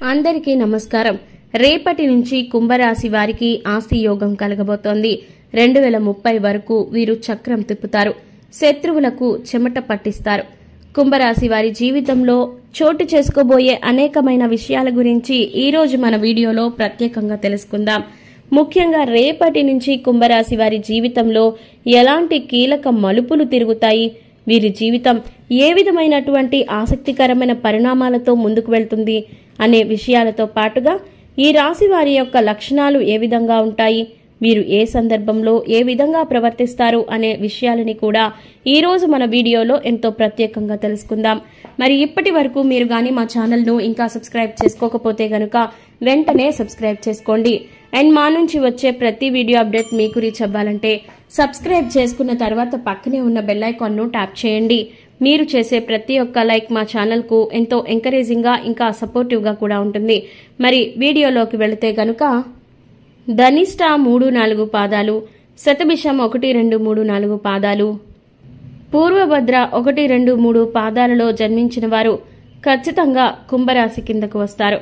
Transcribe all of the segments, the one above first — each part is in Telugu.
అందరికీ నమస్కారం. రేపటి నుంచి కుంభరాశి వారికి ఆస్తి యోగం కలగబోతోంది. 2030 వరకు వీరు చక్రం తిప్పుతారు. శత్రువులకు చెమట పట్టిస్తారు. కుంభరాశి వారి జీవితంలో చోటు చేసుకోబోయే అనేకమైన విషయాల గురించి ఈ రోజు మన వీడియోలో ప్రత్యేకంగా తెలుసుకుందాం. ముఖ్యంగా రేపటి నుంచి కుంభరాశి వారి జీవితంలో ఎలాంటి కీలక మలుపులు తిరుగుతాయి, వీరి జీవితం ఏ విధమైనటువంటి ఆసక్తికరమైన పరిణామాలతో ముందుకు వెళ్తుంది అనే విషయాలతో పాటుగా ఈ రాశి వారి యొక్క లక్షణాలు ఏ విధంగా ఉంటాయి, వీరు ఏ సందర్భంలో ఏ విధంగా ప్రవర్తిస్తారు అనే విషయాలని కూడా ఈ రోజు మన వీడియోలో ఎంతో ప్రత్యేకంగా తెలుసుకుందాం. మరి ఇప్పటి వరకు మీరు గాని మా ఛానల్ను ఇంకా సబ్స్క్రైబ్ చేసుకోకపోతే గనుక వెంటనే సబ్స్క్రైబ్ చేసుకోండి. అండ్ మా నుంచి వచ్చే ప్రతి వీడియో అప్డేట్ మీకు రీచ్ అవ్వాలంటే సబ్స్క్రైబ్ చేసుకున్న తర్వాత పక్కనే ఉన్న బెల్ ఐకాన్ను ట్యాప్ చేయండి. మీరు చేసే ప్రతి ఒక్క లైక్ మా ఛానల్కు ఎంతో ఎంకరేజింగ్గా ఇంకా సపోర్టివ్గా కూడా ఉంటుంది. మరి వీడియోలోకి వెళితే గనుక ధనిష్ట 3-4 పాదాలు, శతభిషం 1-2-3-4 పాదాలు, పూర్వభద్ర 1-2-3 పాదాలలో జన్మించిన వారు ఖచ్చితంగా కుంభరాశి కిందకు వస్తారు.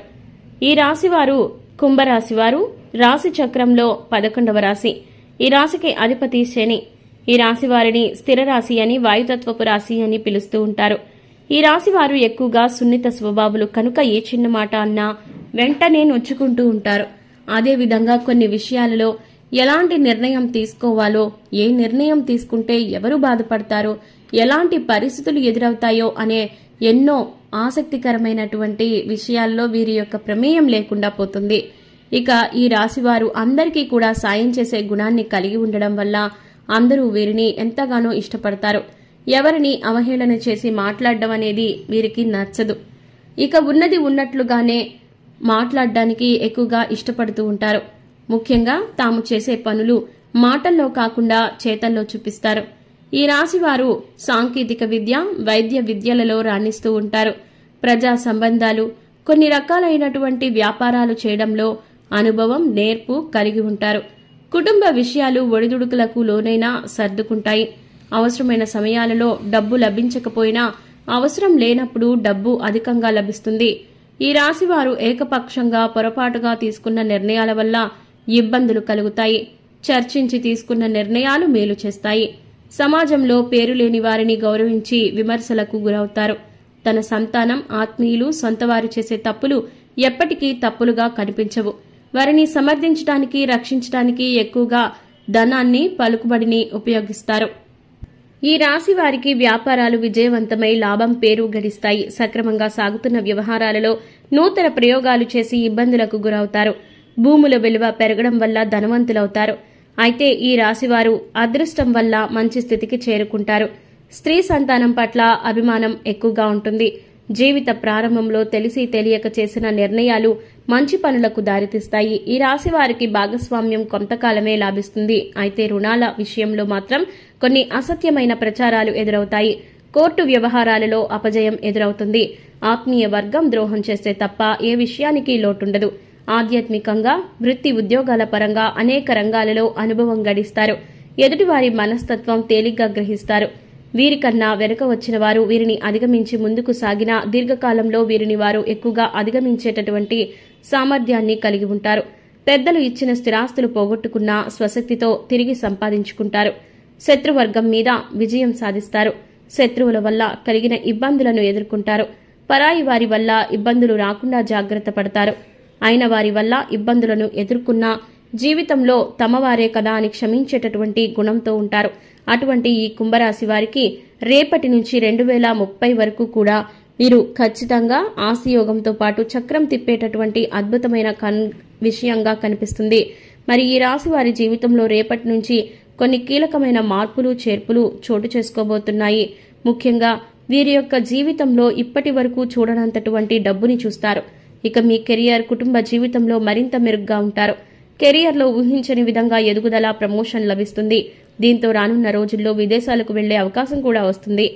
ఈ రాశివారు కుంభరాశివారు రాశి చక్రంలో 11వ రాశి. ఈ రాశికి అధిపతి శని. ఈ రాశి వారిని స్థిర రాశి అని, వాయుతత్వపు రాశి అని పిలుస్తూ ఉంటారు. ఈ రాశి వారు ఎక్కువగా సున్నిత స్వభావులు కనుక ఏ చిన్న మాట అన్నా వెంటనే నొచ్చుకుంటూ ఉంటారు. అదేవిధంగా కొన్ని విషయాలలో ఎలాంటి నిర్ణయం తీసుకోవాలో, ఏ నిర్ణయం తీసుకుంటే ఎవరు బాధపడతారో, ఎలాంటి పరిస్థితులు ఎదురవుతాయో అనే ఎన్నో ఆసక్తికరమైనటువంటి విషయాల్లో వీరి యొక్క ప్రమేయం లేకుండా పోతుంది. ఇక ఈ రాశివారు అందరికీ కూడా సాయం చేసే గుణాన్ని కలిగి ఉండడం వల్ల అందరూ వీరిని ఎంతగానో ఇష్టపడతారు. ఎవరిని అవహేళన చేసి మాట్లాడడం అనేది వీరికి నచ్చదు. ఇక ఉన్నది ఉన్నట్లుగానే మాట్లాడడానికి ఎక్కువగా ఇష్టపడుతూ ఉంటారు. ముఖ్యంగా తాము చేసే పనులు మాటల్లో కాకుండా చేతల్లో చూపిస్తారు. ఈ రాశివారు సాంకేతిక విద్య, వైద్య విద్యలలో రాణిస్తూ ఉంటారు. ప్రజా సంబంధాలు, కొన్ని రకాలైనటువంటి వ్యాపారాలు చేయడంలో అనుభవం, నేర్పు కలిగి ఉంటారు. కుటుంబ విషయాలు ఒడిదుడుకులకు లోనైనా సర్దుకుంటాయి. అవసరమైన సమయాలలో డబ్బు లభించకపోయినా అవసరం లేనప్పుడు డబ్బు అధికంగా లభిస్తుంది. ఈ రాశివారు ఏకపక్షంగా పొరపాటుగా తీసుకున్న నిర్ణయాల వల్ల ఇబ్బందులు కలుగుతాయి. చర్చించి తీసుకున్న నిర్ణయాలు మేలు చేస్తాయి. సమాజంలో పేరు లేని వారిని గౌరవించి విమర్శలకు గురవుతారు. తన సంతానం, ఆత్మీయులు, సొంతవారు చేసే తప్పులు ఎప్పటికీ తప్పులుగా కనిపించవు. వారిని సమర్థించడానికి, రక్షించడానికి ఎక్కువగా ధనాన్ని, పలుకుబడిని ఉపయోగిస్తారు. ఈ రాశి వారికి వ్యాపారాలు విజయవంతమై లాభం, పేరు గడిస్తాయి. సక్రమంగా సాగుతున్న వ్యవహారాలలో నూతన ప్రయోగాలు చేసి ఇబ్బందులకు గురవుతారు. భూముల విలువ పెరగడం వల్ల ధనవంతులవుతారు. అయితే ఈ రాశివారు అదృష్టం వల్ల మంచి స్థితికి చేరుకుంటారు. స్త్రీ సంతానం పట్ల అభిమానం ఎక్కువగా ఉంటుంది. జీవిత ప్రారంభంలో తెలిసి తెలియక చేసిన నిర్ణయాలు మంచి పనులకు దారితీస్తాయి. ఈ రాశి వారికి భాగస్వామ్యం కొంతకాలమే లాభిస్తుంది. అయితే రుణాల విషయంలో మాత్రం కొన్ని అసత్యమైన ప్రచారాలు ఎదురవుతాయి. కోర్టు వ్యవహారాలలో అపజయం ఎదురవుతుంది. ఆత్మీయ వర్గం ద్రోహం చేస్తే తప్ప ఏ విషయానికి లోటుండదు. ఆధ్యాత్మికంగా, వృత్తి ఉద్యోగాల పరంగా అనేక రంగాలలో అనుభవం గడిస్తారు. ఎదుటివారి మనస్తత్వం తేలిగ్గా గ్రహిస్తారు. వీరికన్నా వెనుక వచ్చిన వారు వీరిని అధిగమించి ముందుకు సాగిన దీర్ఘకాలంలో వీరిని వారు ఎక్కువగా అధిగమించేటటువంటి సామర్థ్యాన్ని కలిగి ఉంటారు. పెద్దలు ఇచ్చిన స్థిరాస్తులు పోగొట్టుకున్న స్వశక్తితో తిరిగి సంపాదించుకుంటారు. శత్రువర్గం మీద విజయం సాధిస్తారు. శత్రువుల వల్ల కలిగిన ఇబ్బందులను ఎదుర్కొంటారు. పరాయి వారి వల్ల ఇబ్బందులు రాకుండా జాగ్రత్త పడతారు. అయిన వారి వల్ల ఇబ్బందులను ఎదుర్కొన్న జీవితంలో తమవారే కదా అని క్షమించేటటువంటి గుణంతో ఉంటారు. అటువంటి ఈ కుంభరాశి వారికి రేపటి నుంచి 2030 వరకు కూడా వీరు ఖచ్చితంగా ఆస్తియోగంతో పాటు చక్రం తిప్పేటటువంటి అద్భుతమైన విషయంగా కనిపిస్తుంది. మరి ఈ రాశి వారి జీవితంలో రేపటి నుంచి కొన్ని కీలకమైన మార్పులు, చేర్పులు చోటు చేసుకోబోతున్నాయి. ముఖ్యంగా వీరి యొక్క జీవితంలో ఇప్పటి వరకు చూడనంతటువంటి డబ్బుని చూస్తారు. ఇక మీ కెరియర్, కుటుంబ జీవితంలో మరింత మెరుగ్గా ఉంటారు. కెరియర్లో ఊహించని విధంగా ఎదుగుదల, ప్రమోషన్ లభిస్తుంది. దీంతో రానున్న రోజుల్లో విదేశాలకు వెళ్లే అవకాశం కూడా వస్తుంది.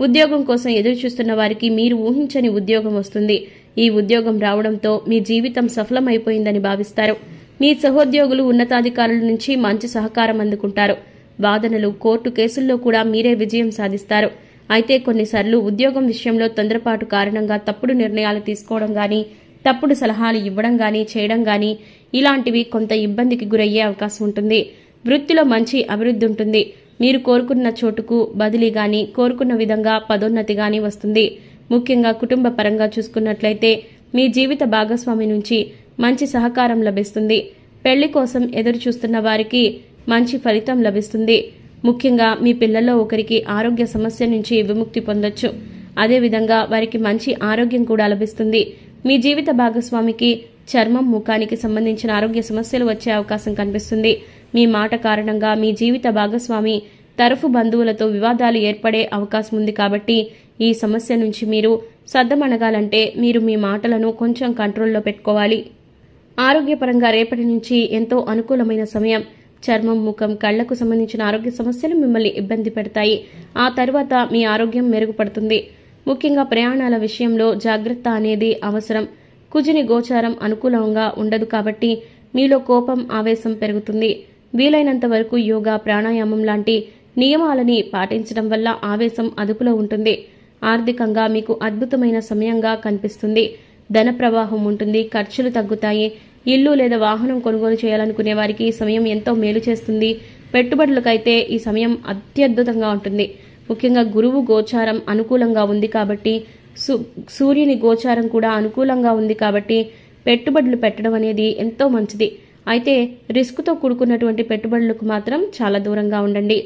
ఉద్యోగం కోసం ఎదురు చూస్తున్న వారికి మీరు ఊహించని ఉద్యోగం వస్తుంది. ఈ ఉద్యోగం రావడంతో మీ జీవితం సఫలమైపోయిందని భావిస్తారు. మీ సహోద్యోగులు, ఉన్నతాధికారుల నుంచి మంచి సహకారం అందుకుంటారు. వాదనలు, కోర్టు కేసుల్లో కూడా మీరే విజయం సాధిస్తారు. అయితే కొన్నిసార్లు ఉద్యోగం విషయంలో తొందరపాటు కారణంగా తప్పుడు నిర్ణయాలు తీసుకోవడం గాని, తప్పుడు సలహాలు ఇవ్వడం గానీ చేయడం గానీ ఇలాంటివి కొంత ఇబ్బందికి గురయ్యే అవకాశం ఉంటుంది. వృత్తిలో మంచి అభివృద్ధి ఉంటుంది. మీరు కోరుకున్న చోటుకు బదిలీ గాని కోరుకున్న విధంగా పదోన్నతి గాని వస్తుంది. ముఖ్యంగా కుటుంబ పరంగా చూసుకున్నట్లయితే మీ జీవిత భాగస్వామి నుంచి మంచి సహకారం లభిస్తుంది. పెళ్లి కోసం ఎదురు చూస్తున్న వారికి మంచి ఫలితం లభిస్తుంది. ముఖ్యంగా మీ పిల్లల్లో ఒకరికి ఆరోగ్య సమస్య నుంచి విముక్తి పొందొచ్చు. అదేవిధంగా వారికి మంచి ఆరోగ్యం కూడా లభిస్తుంది. మీ జీవిత భాగస్వామికి చర్మం ముఖానికి సంబంధించిన ఆరోగ్య సమస్యలు వచ్చే అవకాశం కనిపిస్తుంది. మీ మాట కారణంగా మీ జీవిత భాగస్వామి తరఫు బంధువులతో వివాదాలు ఏర్పడే అవకాశం ఉంది. కాబట్టి ఈ సమస్య నుంచి మీరు సద్దమణగాలంటే మీరు మీ మాటలను కొంచెం కంట్రోల్లో పెట్టుకోవాలి. ఆరోగ్యపరంగా రేపటి నుంచి ఎంతో అనుకూలమైన సమయం. చర్మం ముఖం కళ్లకు సంబంధించిన ఆరోగ్య సమస్యలు మిమ్మల్ని ఇబ్బంది పెడతాయి. ఆ తర్వాత మీ ఆరోగ్యం మెరుగుపడుతుంది. ముఖ్యంగా ప్రయాణాల విషయంలో జాగ్రత్త అనేది అవసరం. కుజుని గోచారం అనుకూలంగా ఉండదు కాబట్టి మీలో కోపం ఆవేశం పెరుగుతుంది. వీలైనంత వరకు యోగా ప్రాణాయామం లాంటి నియమాలని పాటించడం వల్ల ఆవేశం అదుపులో ఉంటుంది. ఆర్థికంగా మీకు అద్భుతమైన సమయంగా కనిపిస్తుంది. ధన ప్రవాహం ఉంటుంది. ఖర్చులు తగ్గుతాయి. ఇల్లు లేదా వాహనం కొనుగోలు చేయాలనుకునే వారికి ఈ సమయం ఎంతో మేలు చేస్తుంది. పెట్టుబడులకైతే ఈ సమయం అత్యద్భుతంగా ఉంటుంది. ముఖ్యంగా గురువు గోచారం అనుకూలంగా ఉంది కాబట్టి సూర్యుని గోచారం కూడా అనుకూలంగా ఉంది కాబట్టి పెట్టుబడులు పెట్టడం అనేది ఎంతో మంచిది. అయితే రిస్క్తో కూడుకున్నటువంటి పెట్టుబడులకు మాత్రం చాలా దూరంగా ఉండండి.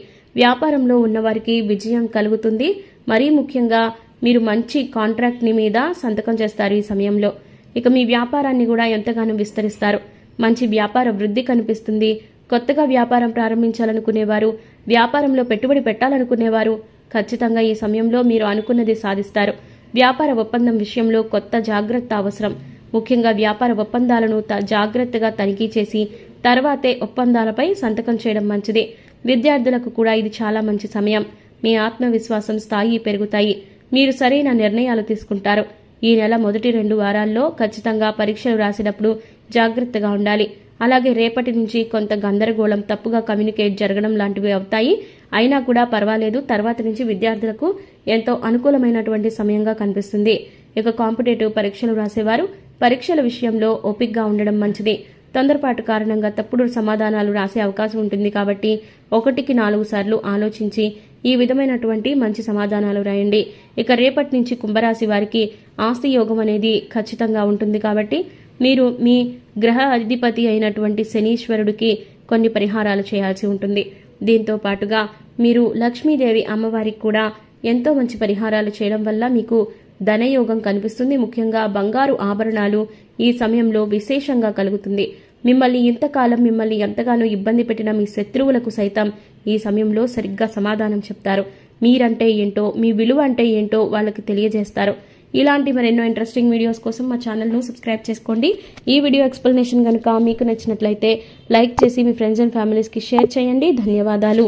వ్యాపారంలో ఉన్నవారికి విజయం కలుగుతుంది. మరీ ముఖ్యంగా మీరు మంచి కాంట్రాక్ట్ మీద సంతకం చేస్తారు ఈ సమయంలో. ఇక మీ వ్యాపారాన్ని కూడా ఎంతగానో విస్తరిస్తారు. మంచి వ్యాపార వృద్ధి కనిపిస్తుంది. కొత్తగా వ్యాపారం ప్రారంభించాలనుకునేవారు, వ్యాపారంలో పెట్టుబడి పెట్టాలనుకునేవారు ఖచ్చితంగా ఈ సమయంలో మీరు అనుకున్నది సాధిస్తారు. వ్యాపార ఒప్పందం విషయంలో కొత్త జాగ్రత్త అవసరం. ముఖ్యంగా వ్యాపార ఒప్పందాలను జాగ్రత్తగా తనిఖీ చేసి తర్వాతే ఒప్పందాలపై సంతకం చేయడం మంచిది. విద్యార్థులకు కూడా ఇది చాలా మంచి సమయం. మీ ఆత్మవిశ్వాసం స్థాయి పెరుగుతాయి. మీరు సరైన నిర్ణయాలు తీసుకుంటారు. ఈ నెల మొదటి 2 వారాల్లో ఖచ్చితంగా పరీక్షలు రాసేటప్పుడు జాగ్రత్తగా ఉండాలి. అలాగే రేపటి నుంచి కొంత గందరగోళం, తప్పుగా కమ్యూనికేట్ జరగడం లాంటివి అవుతాయి. అయినా కూడా పర్వాలేదు. తర్వాత నుంచి విద్యార్థులకు ఎంతో అనుకూలమైనటువంటి సమయంగా కనిపిస్తుంది. ఇక కాంపిటేటివ్ పరీక్షలు రాసేవారు పరీక్షల విషయంలో ఓపికగా ఉండడం మంచిది. తొందరపాటు కారణంగా తప్పుడు సమాధానాలు రాసే అవకాశం ఉంటుంది. కాబట్టి 1కి 4 సార్లు ఆలోచించి ఈ విధమైనటువంటి మంచి సమాధానాలు రాయండి. ఇక రేపటి నుంచి కుంభరాశి వారికి ఆస్తి యోగం అనేది ఖచ్చితంగా ఉంటుంది. కాబట్టి మీరు మీ గ్రహ అధిపతి అయినటువంటి శనీశ్వరుడికి కొన్ని పరిహారాలు చేయాల్సి ఉంటుంది. దీంతో పాటుగా మీరు లక్ష్మీదేవి అమ్మవారికి కూడా ఎంతో మంచి పరిహారాలు చేయడం వల్ల మీకు ధనయోగం కనిపిస్తుంది. ముఖ్యంగా బంగారు ఆభరణాలు ఈ సమయంలో విశేషంగా కలుగుతుంది. మిమ్మల్ని ఇంతకాలం మిమ్మల్ని ఎంతగానో ఇబ్బంది పెట్టిన మీ శత్రువులకు సైతం ఈ సమయంలో సరిగ్గా సమాధానం చెప్తారు. మీరంటే ఏంటో, మీ విలువ అంటే ఏంటో వాళ్ళకి తెలియజేస్తారు. ఇలాంటి మరెన్నో ఇంట్రెస్టింగ్ వీడియోస్ కోసం మా ఛానల్ను సబ్స్క్రైబ్ చేసుకోండి. ఈ వీడియో ఎక్స్ప్లెనేషన్ కనుక మీకు నచ్చినట్లయితే లైక్ చేసి మీ ఫ్రెండ్స్ అండ్ ఫ్యామిలీస్కి షేర్ చేయండి. ధన్యవాదాలు.